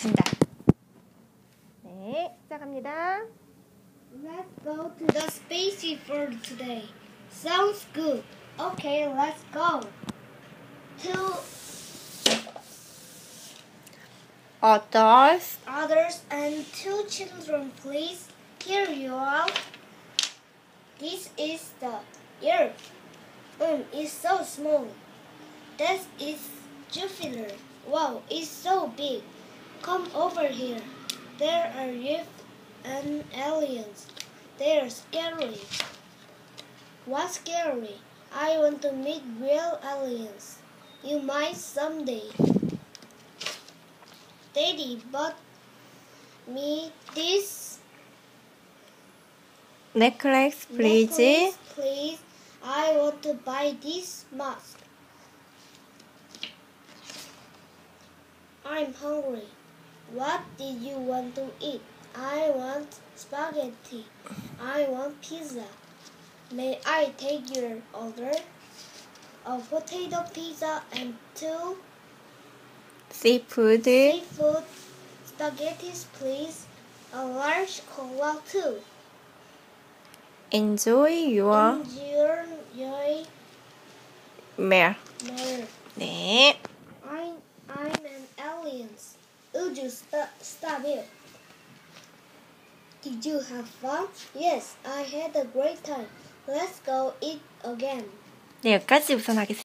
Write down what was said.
간다. 네, 시작합니다. Let's go to the spaceship for today. Sounds good. Okay, let's go. Others and 2 children, please. Here you are. This is the Earth. It's so small. That is Jupiter. Wow, it's so big. Come over here. There are youth and aliens. They're scary. What's scary? I want to meet real aliens. You might someday. Daddy bought me this necklace, please. necklace, please. I want to buy this mask. I'm hungry. What did you want to eat? I want spaghetti. I want pizza. May I take your order? A potato pizza and 2 seafood spaghettis, please. A large cola too. enjoy your meal. 네. I'm an alien. Would you stop it? Did you have fun? Yes, I had a great time. Let's go eat again. 네, 여기까지 우선 하겠습니다.